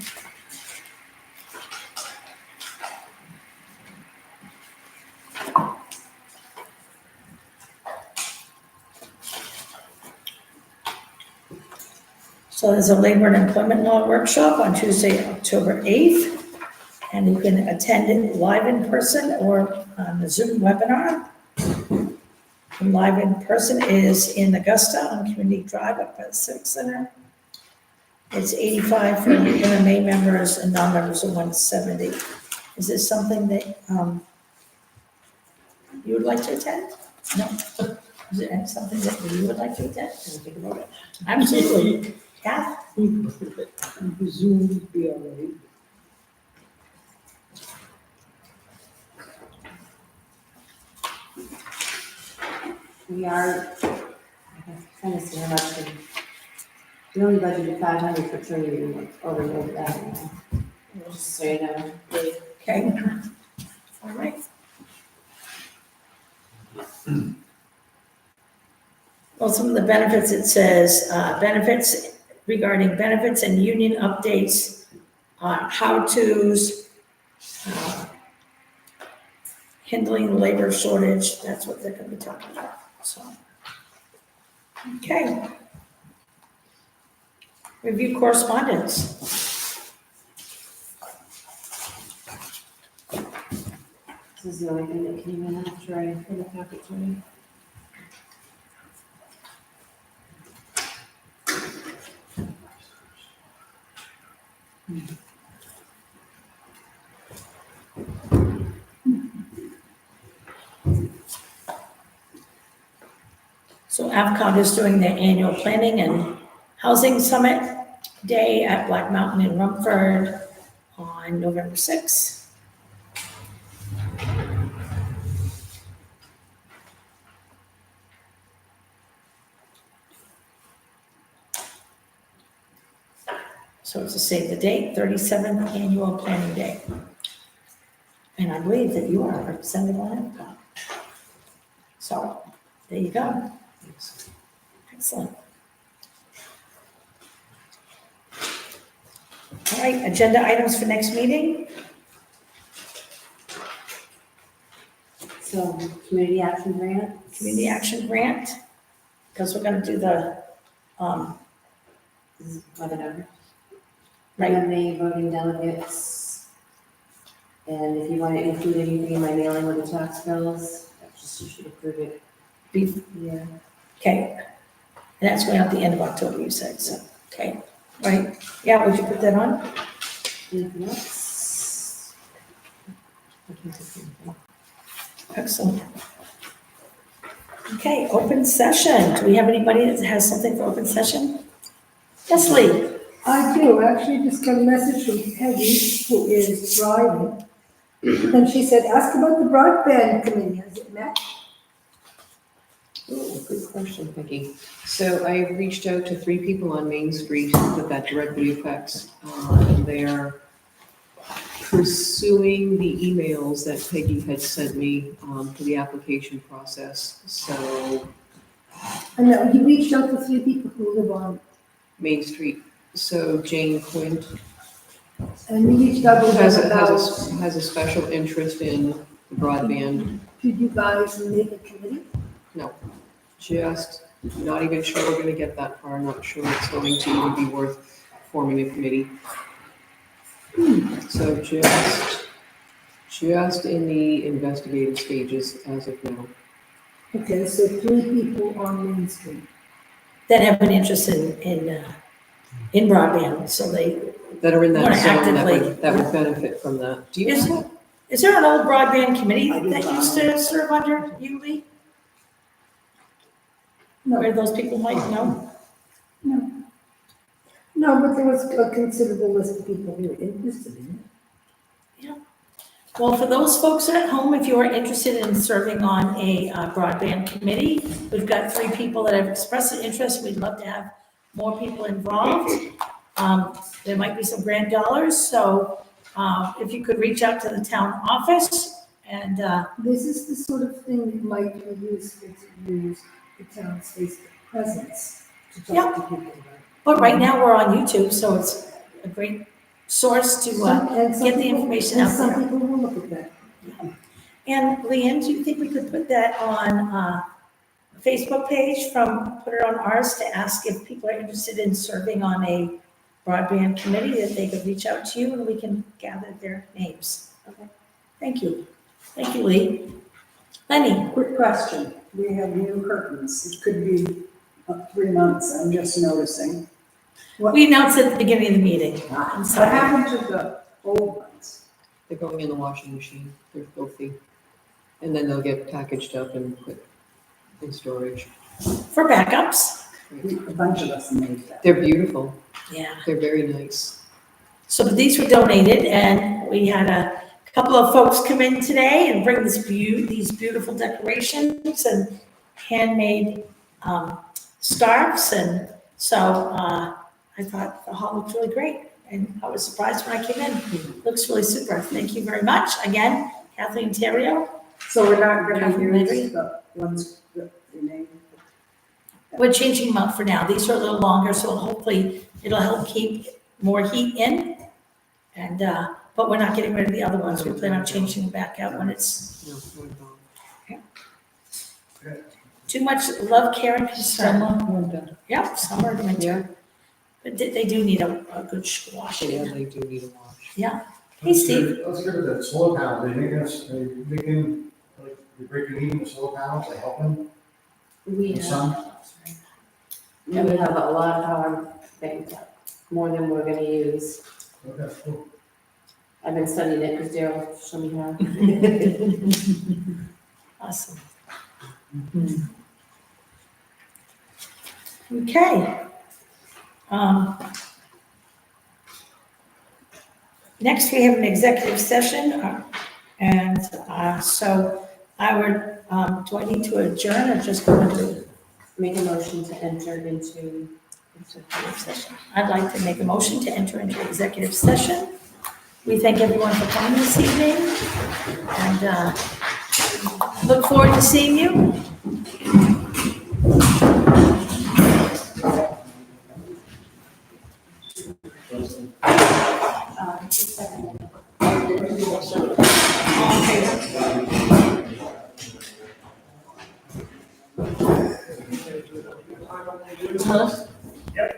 So there's a labor and employment law workshop on Tuesday, October 8th, and you can attend it live in person or on the Zoom webinar. And live in person is in Augusta on Community Drive up at the Civic Center. It's 85 for MMA members and non-members are 170. Is this something that you would like to attend? No? Is it something that you would like to attend? Think about it. Absolutely. Kath? Zoom would be all right. We are, kind of see how much we only budgeted 500 for training, we're over that now. Just so you know. Okay. All right. Well, some of the benefits, it says, benefits regarding benefits and union updates, how-tos, handling the labor shortage, that's what they're gonna be talking about, so. Okay. Review correspondence. This is the only thing that came in after I put the packet to me. So AvCog is doing their annual planning and housing summit Day at Black Mountain in Rumford on November 6th. So it's to save the date, 37th Annual Planning Day. And I believe that you are representative on it. So, there you go. Excellent. All right, agenda items for next meeting. So, community action grant. Community action grant, because we're gonna do the, Webinar. Right. And the voting delegates. And if you want to include anything in my mailing with the tax bills, that's just, you should approve it. Yeah. okay. And that's going out the end of October, you said, so, okay, right? Yeah, would you put that on? Anything else? Excellent. Okay, open session. Do we have anybody that has something for open session? Yes, Lee? I do, actually just got a message from Peggy, who is driving. And she said, ask about the broadband committee, has it met? Oh, good question, Becky. So I reached out to 3 people on Main Street that directly affects, and they are pursuing the emails that Peggy had sent me for the application process. So I know, you reached out to 3 people who live on, Main Street. So Jane Quint and you reached out to has them about, a special interest in broadband. did you guys make a committee? No, just not even sure we're gonna get that far. Not sure it's going to even be worth forming a committee. So just in the investigative stages as of now. Okay, so 3 people on Main Street. That have an interest in broadband, so they, That are in Wanna that zone actively- that would benefit from that. Do you Is- know that? is there an old broadband committee that used to serve under you, Lee? Where those people might know? No, but there was a considerable list of people who were interested in it. Well, for those folks at home, if you are interested in serving on a broadband committee, we've got 3 people that have expressed an interest. We'd love to have more people involved. There might be some grand dollars, so if you could reach out to the town office and, This is the sort of thing that might be useful to use the town's Facebook presence to talk to people about. but right now we're on YouTube, so it's a great source to And some get the people- information and out some there. people will look at that. And Leanne, do you think we could put that on a Facebook page put it on ours to ask if people are interested in serving on a broadband committee, that they could reach out to you and we can gather their names? Okay. Thank you. Thank you, Lee. Lenny? Quick question. We have new curtains. It could be 3 months, I'm just noticing. We announced at the beginning of the meeting. I'm What sorry. happened to the old ones? They're going in the washing machine. They're filthy. And then they'll get packaged up and put in storage. For backups? A bunch of us made that. They're beautiful. Yeah. They're very nice. So these were donated, and we had a couple of folks come in today and bring these beautiful decorations and handmade scarves, and so I thought the hall looked really great, and I was surprised when I came in. Looks really super. Thank you very much. Again, Kathleen Terrio. So we're not gonna Catherine Landry. use the ones that remain? We're changing them up for now. These are a little longer, so hopefully it'll help keep more heat in. And, but we're not getting rid of the other ones. We plan on changing them back out when it's No, not at all. too much love, care, and concern. Summer. Yeah, summer, winter. Yeah, But they do need a good washing. yeah, they do need a wash. Yeah. Hey, Steve. Let's get rid of that solar panel, they making, like, they're breaking even the solar panels, they helping We the have, sun? we have a lot of power banked up, more than we're gonna use. Okay, cool. I've been studying it because Daryl showed me how. Awesome. Okay. Next, we have an executive session, and so I would, do I need to adjourn or just go into Make a motion to enter into executive session? I'd like to make a motion to enter into executive session. We thank everyone for coming this evening, and look forward to seeing you. Huh? Yeah,